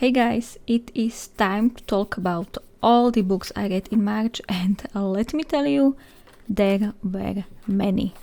Hey guys, it is time to talk about all the books I read in March, and let me tell you, there were many.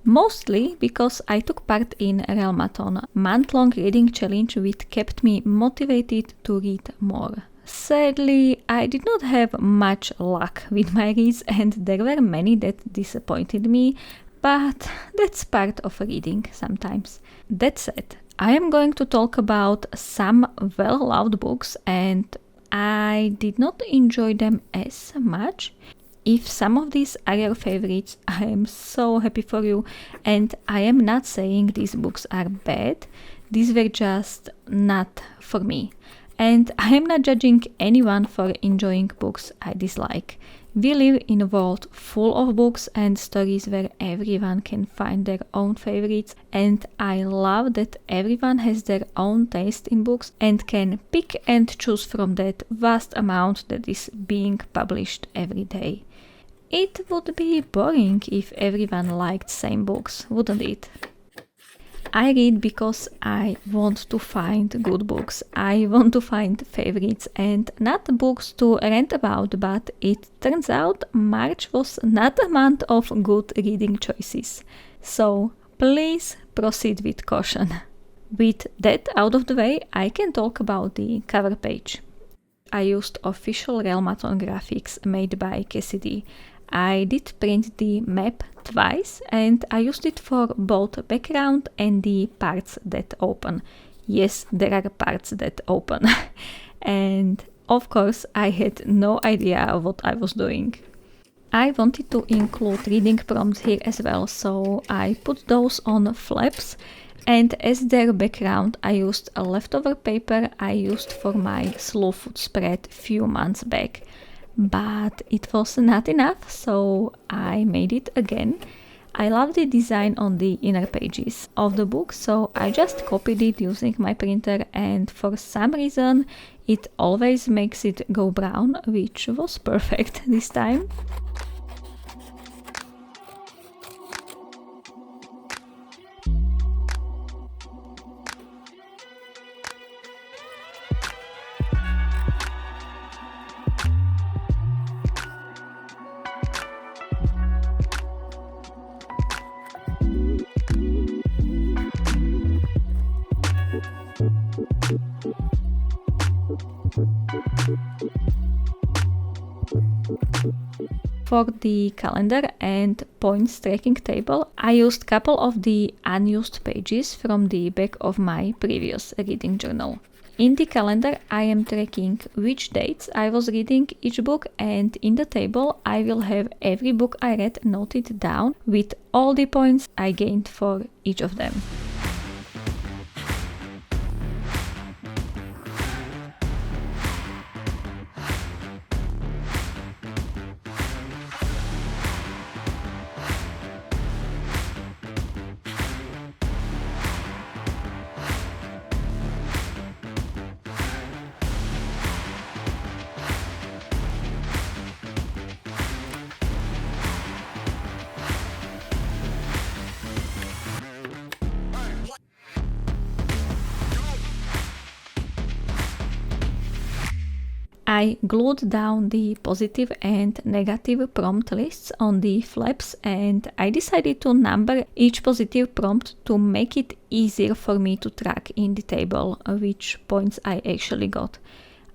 Mostly because I took part in Realmathon, a month-long reading challenge which kept me motivated to read more. Sadly, I did not have much luck with my reads and there were many that disappointed me, but that's part of reading sometimes. That said, I am going to talk about some well-loved books and I did not enjoy them as much. If some of these are your favorites, I am so happy for you, and I am not saying these books are bad, these were just not for me. And I am not judging anyone for enjoying books I dislike. We live in a world full of books and stories where everyone can find their own favorites, and I love that everyone has their own taste in books and can pick and choose from that vast amount that is being published every day. It would be boring if everyone liked same books, wouldn't it? I read because I want to find good books. I want to find favorites and not books to rant about, but it turns out March was not a month of good reading choices. So please proceed with caution. With that out of the way, I can talk about the cover page. I used official Realmathon graphics made by Cassidy. I did print the map twice and I used it for both background and the parts that open. Yes, there are parts that open. And of course, I had no idea what I was doing. I wanted to include reading prompts here as well, so I put those on flaps. And as their background, I used a leftover paper I used for my slow food spread few months back. But it was not enough, so I made it again. I love the design on the inner pages of the book, so I just copied it using my printer, and for some reason it always makes it go brown, which was perfect this time. For the calendar and points tracking table, I used couple of the unused pages from the back of my previous reading journal. In the calendar, I am tracking which dates I was reading each book, and in the table I will have every book I read noted down with all the points I gained for each of them. I glued down the positive and negative prompt lists on the flaps, and I decided to number each positive prompt to make it easier for me to track in the table which points I actually got.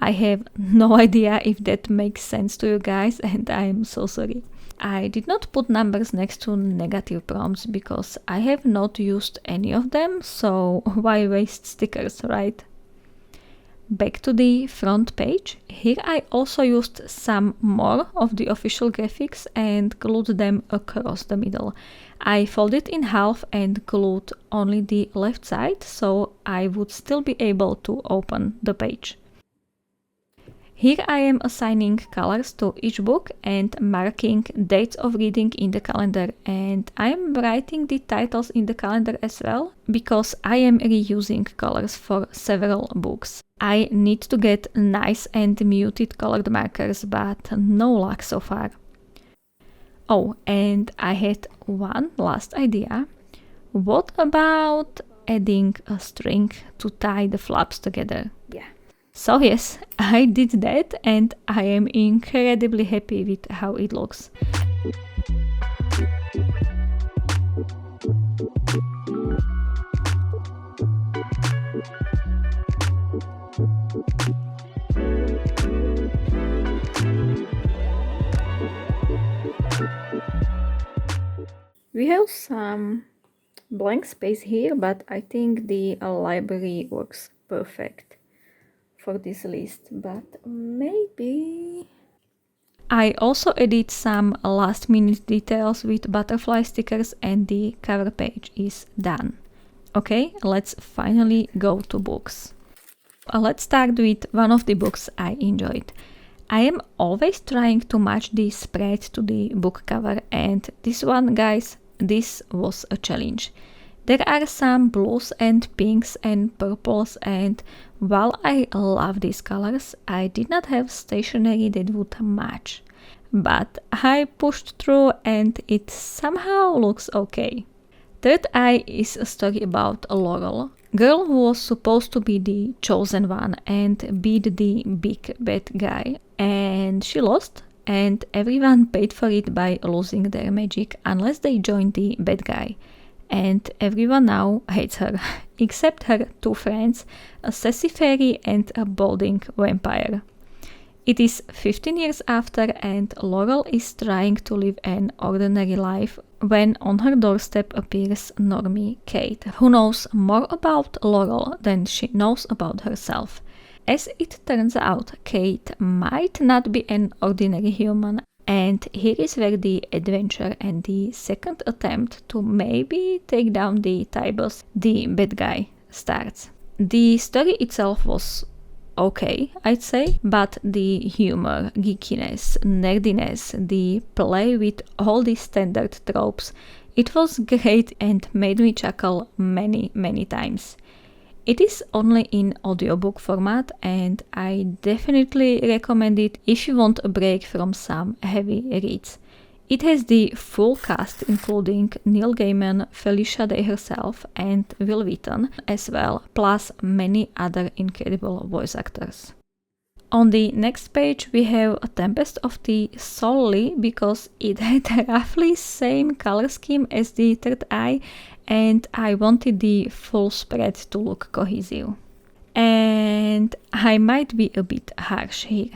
I have no idea if that makes sense to you guys, and I'm so sorry. I did not put numbers next to negative prompts because I have not used any of them, so why waste stickers, right? Back to the front page. Here I also used some more of the official graphics and glued them across the middle. I folded in half and glued only the left side so I would still be able to open the page. Here I am assigning colors to each book and marking dates of reading in the calendar, and I am writing the titles in the calendar as well because I am reusing colors for several books. I need to get nice and muted colored markers, but no luck so far. Oh, and I had one last idea. What about adding a string to tie the flaps together? Yeah. So yes, I did that and I am incredibly happy with how it looks. We have some blank space here, but I think the library works perfect for this list, but maybe... I also added some last minute details with butterfly stickers and the cover page is done. Okay, let's finally go to books. Let's start with one of the books I enjoyed. I am always trying to match the spread to the book cover, and this one, guys, this was a challenge. There are some blues and pinks and purples, and while I love these colors, I did not have stationery that would match. But I pushed through and it somehow looks okay. Third Eye is a story about a Laurel, girl who was supposed to be the chosen one and beat the big bad guy, and she lost, and everyone paid for it by losing their magic unless they joined the bad guy. And everyone now hates her, except her two friends, a sassy fairy and a balding vampire. It is 15 years after, and Laurel is trying to live an ordinary life when on her doorstep appears Normie Kate, who knows more about Laurel than she knows about herself. As it turns out, Kate might not be an ordinary human, and here is where the adventure and the second attempt to maybe take down the Tybus, the bad guy, starts. The story itself was okay, I'd say, but the humor, geekiness, nerdiness, the play with all these standard tropes, it was great and made me chuckle many times. It is only in audiobook format and I definitely recommend it if you want a break from some heavy reads. It has the full cast including Neil Gaiman, Felicia Day herself and Will Wheaton as well, plus many other incredible voice actors. On the next page we have A Tempest of Tea solely because it had roughly same color scheme as the Third Eye and I wanted the full spread to look cohesive. And I might be a bit harsh here.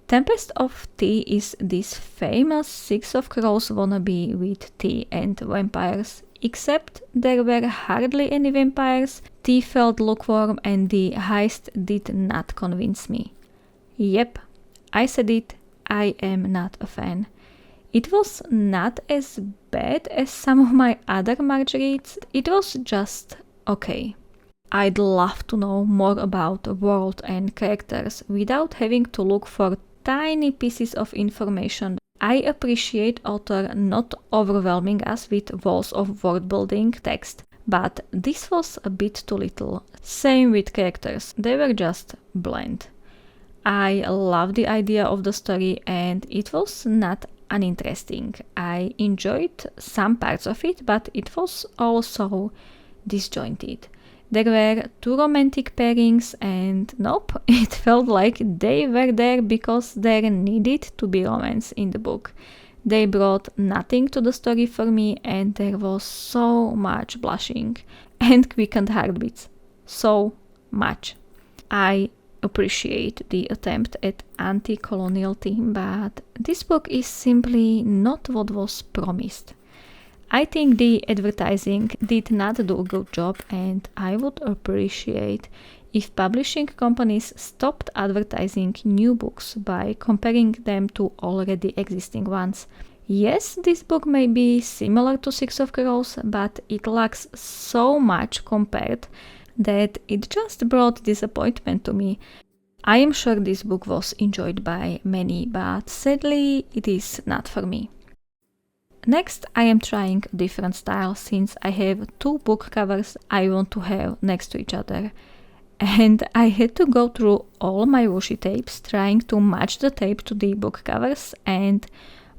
Tempest of Tea is this famous Six of Crows wannabe with tea and vampires, except there were hardly any vampires, tea felt lukewarm and the heist did not convince me. Yep, I said it, I am not a fan. It was not as bad as some of my other March reads, it was just okay. I'd love to know more about the world and characters without having to look for tiny pieces of information. I appreciate author not overwhelming us with walls of word building text, but this was a bit too little. Same with characters, they were just bland. I love the idea of the story and it was not uninteresting. I enjoyed some parts of it, but it was also disjointed. There were two romantic pairings and nope, it felt like they were there because there needed to be romance in the book. They brought nothing to the story for me and there was so much blushing and quickened heartbeats. So much. I appreciate the attempt at anti-colonial theme, but this book is simply not what was promised. I think the advertising did not do a good job and I would appreciate if publishing companies stopped advertising new books by comparing them to already existing ones. Yes, this book may be similar to Six of Crows, but it lacks so much compared that it just brought disappointment to me. I am sure this book was enjoyed by many, but sadly it is not for me. Next, I am trying a different style since I have two book covers I want to have next to each other. And I had to go through all my washi tapes trying to match the tape to the book covers, and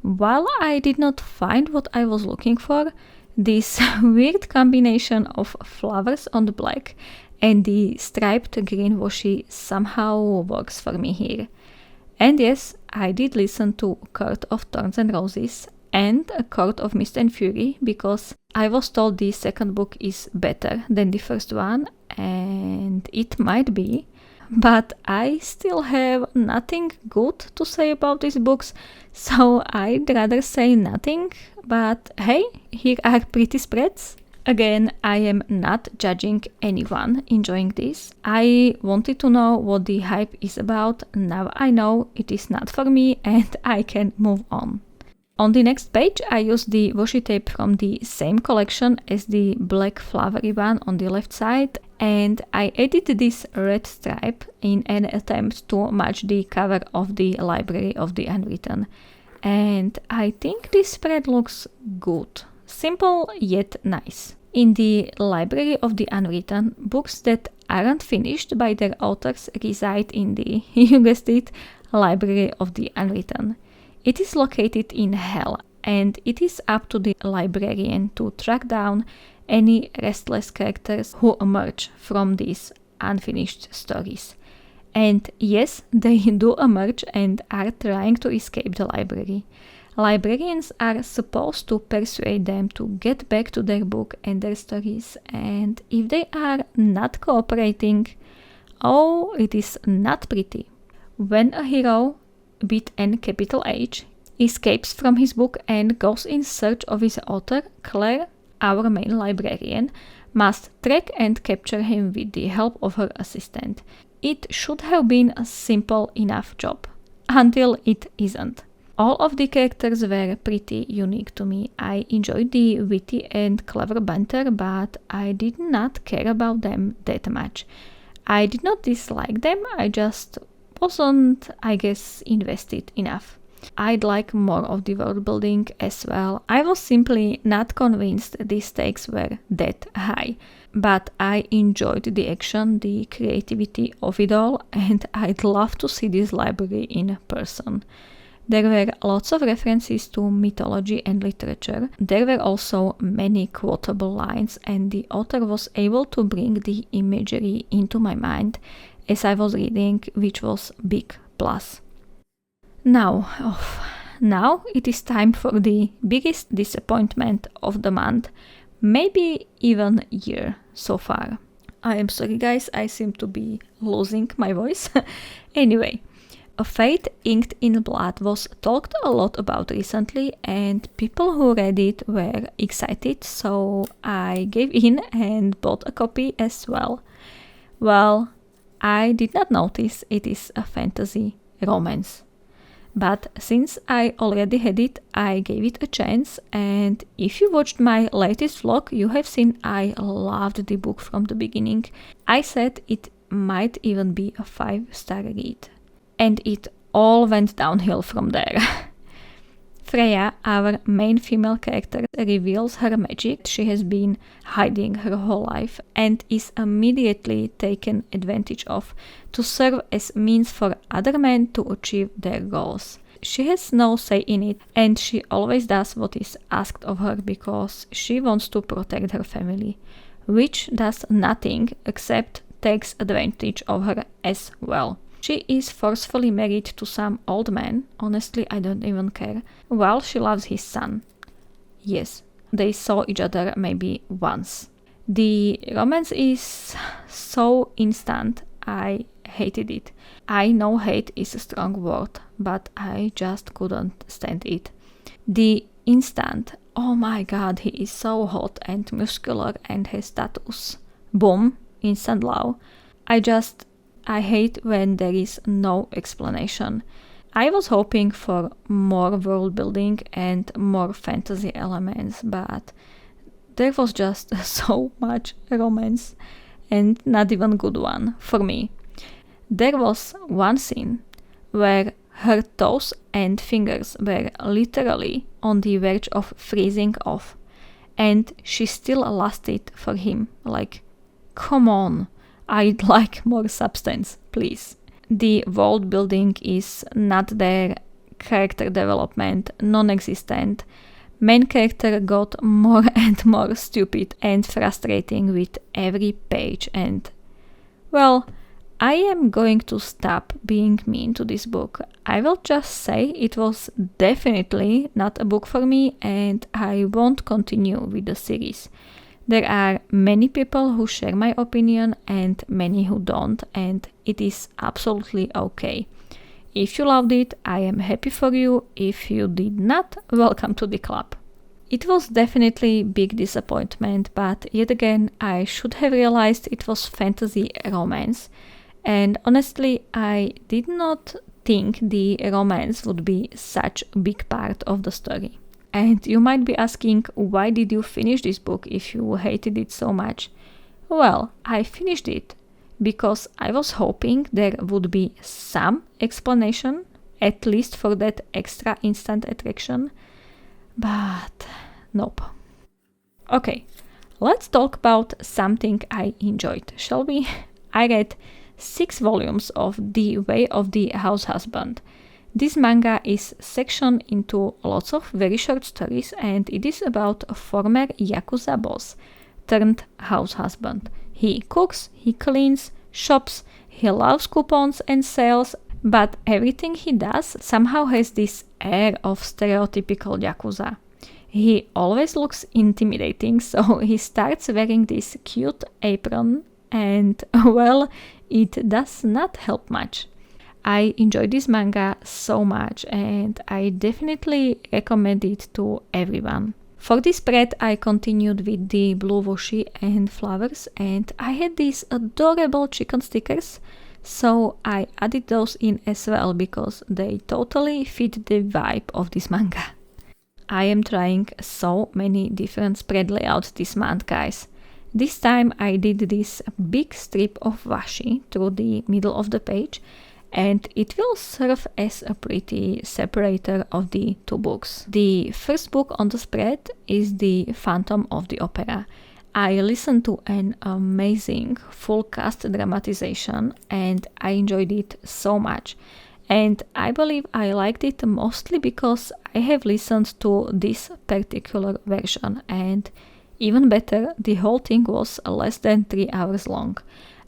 while I did not find what I was looking for, this weird combination of flowers on the black and the striped green washi somehow works for me here. And yes, I did listen to Court of Thorns and Roses and A Court of Mist and Fury because I was told the second book is better than the first one, and it might be, but I still have nothing good to say about these books, so I'd rather say nothing, but hey, here are pretty spreads. Again, I am not judging anyone enjoying this. I wanted to know what the hype is about. Now I know it is not for me and I can move on. On the next page, I used the washi tape from the same collection as the black flowery one on the left side, and I added this red stripe in an attempt to match the cover of the Library of the Unwritten. And I think this spread looks good. Simple yet nice. In the Library of the Unwritten, books that aren't finished by their authors reside in the, you guessed it, Library of the Unwritten. It is located in hell, and it is up to the librarian to track down any restless characters who emerge from these unfinished stories. And yes, they do emerge and are trying to escape the library. Librarians are supposed to persuade them to get back to their book and their stories, and if they are not cooperating, oh, it is not pretty. When a hero, with an capital H, escapes from his book and goes in search of his author, Claire, our main librarian, must track and capture him with the help of her assistant. It should have been a simple enough job, until it isn't. All of the characters were pretty unique to me. I enjoyed the witty and clever banter, but I did not care about them that much. I did not dislike them, I just wasn't, I guess, invested enough. I'd like more of the world building as well. I was simply not convinced the stakes were that high, but I enjoyed the action, the creativity of it all, and I'd love to see this library in person. There were lots of references to mythology and literature. There were also many quotable lines, and the author was able to bring the imagery into my mind as I was reading, which was big plus. Now it is time for the biggest disappointment of the month, maybe even year so far. I am sorry guys, I seem to be losing my voice. Anyway, A Fate Inked in Blood was talked a lot about recently, and people who read it were excited, so I gave in and bought a copy as well. Well, I did not notice it is a fantasy romance. But since I already had it, I gave it a chance, and if you watched my latest vlog, you have seen I loved the book from the beginning. I said it might even be a 5-star read. And it all went downhill from there. Freya, our main female character, reveals her magic she has been hiding her whole life and is immediately taken advantage of to serve as means for other men to achieve their goals. She has no say in it, and she always does what is asked of her because she wants to protect her family, which does nothing except takes advantage of her as well. She is forcefully married to some old man, honestly I don't even care, while she loves his son. Yes, they saw each other maybe once. The romance is so instant, I hated it. I know hate is a strong word, but I just couldn't stand it. The instant, oh my god, he is so hot and muscular and has tattoos. Boom, instant love. I hate when there is no explanation. I was hoping for more world building and more fantasy elements, but there was just so much romance, and not even good one for me. There was one scene where her toes and fingers were literally on the verge of freezing off, and she still lasted for him. Like, come on. I'd like more substance, please. The world building is not there, character development non-existent. Main character got more and more stupid and frustrating with every page, and Well, I am going to stop being mean to this book. I will just say it was definitely not a book for me and I won't continue with the series. There are many people who share my opinion and many who don't, and it is absolutely okay. If you loved it, I am happy for you. If you did not, welcome to the club. It was definitely big disappointment, but yet again, I should have realized it was fantasy romance. And honestly, I did not think the romance would be such a big part of the story. And you might be asking, why did you finish this book if you hated it so much? Well, I finished it because I was hoping there would be some explanation, at least for that extra instant attraction. But nope. Okay, let's talk about something I enjoyed, shall we? I read 6 volumes of The Way of the House Husband. This manga is sectioned into lots of very short stories and it is about a former Yakuza boss turned house husband. He cooks, he cleans, shops, he loves coupons and sales, but everything he does somehow has this air of stereotypical Yakuza. He always looks intimidating, so he starts wearing this cute apron and, well, it does not help much. I enjoyed this manga so much and I definitely recommend it to everyone. For this spread I continued with the blue washi and flowers and I had these adorable chicken stickers, so I added those in as well because they totally fit the vibe of this manga. I am trying so many different spread layouts this month, guys. This time I did this big strip of washi through the middle of the page and it will serve as a pretty separator of the 2 books. The first book on the spread is The Phantom of the Opera. I listened to an amazing full cast dramatization and I enjoyed it so much. And I believe I liked it mostly because I have listened to this particular version, and even better, the whole thing was less than 3 hours long.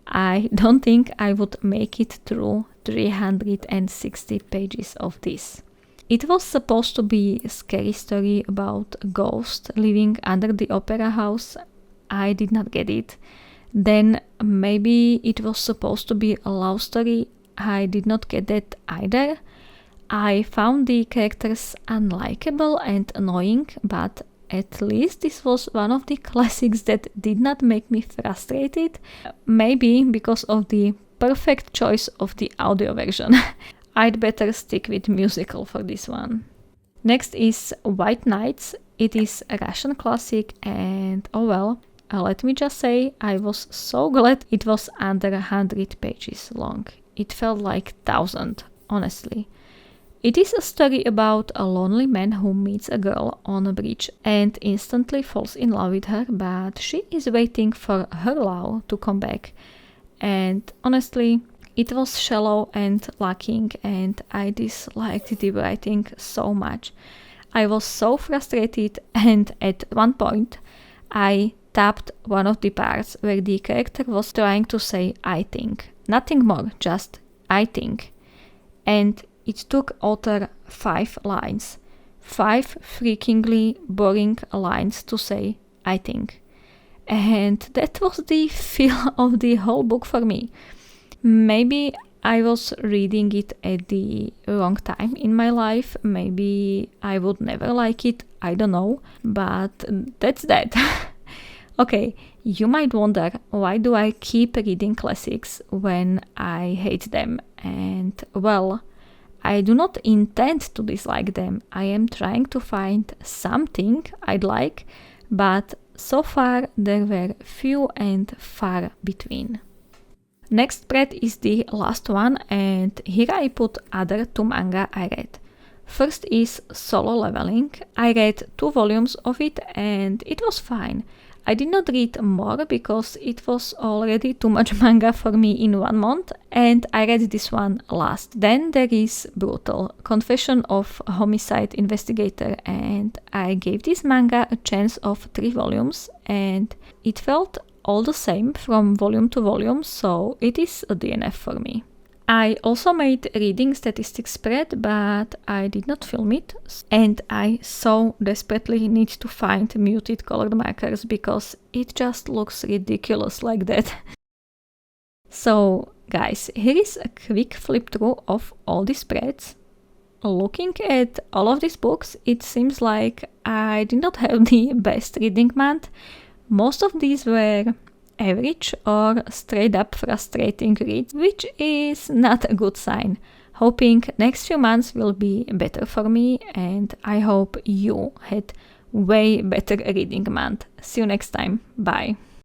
I don't think I would make it through 360 pages of this. It was supposed to be a scary story about a ghost living under the opera house. I did not get it. Then maybe it was supposed to be a love story. I did not get that either. I found the characters unlikable and annoying, but at least this was one of the classics that did not make me frustrated. Maybe because of the perfect choice of the audio version. I'd better stick with musical for this one. Next is White Nights. It is a Russian classic and oh well, let me just say I was so glad it was under 100 pages long. It felt like 1,000, honestly. It is a story about a lonely man who meets a girl on a bridge and instantly falls in love with her, but she is waiting for her love to come back. And honestly, it was shallow and lacking and I disliked the writing so much. I was so frustrated and at one point I tapped one of the parts where the character was trying to say I think. Nothing more, just I think. And it took author 5 lines. 5 freakingly boring lines to say I think. And that was the feel of the whole book for me. Maybe I was reading it at the wrong time in my life. Maybe I would never like it. I don't know. But that's that. Okay, you might wonder, why do I keep reading classics when I hate them? And well, I do not intend to dislike them. I am trying to find something I'd like, but so far there were few and far between. Next spread is the last one and here I put other 2 manga I read. First is Solo Leveling. I read 2 volumes of it and it was fine. I did not read more because it was already too much manga for me in 1 month and I read this one last. Then there is Brutal, Confession of a Homicide Investigator, and I gave this manga a chance of 3 volumes and it felt all the same from volume to volume, so it is a DNF for me. I also made reading statistics spread, but I did not film it, and I so desperately need to find muted colored markers because it just looks ridiculous like that. So guys, here is a quick flip through of all the spreads. Looking at all of these books, it seems like I did not have the best reading month. Most of these were average or straight up frustrating reads, which is not a good sign. Hoping next few months will be better for me, and I hope you had way better reading month. See you next time. Bye.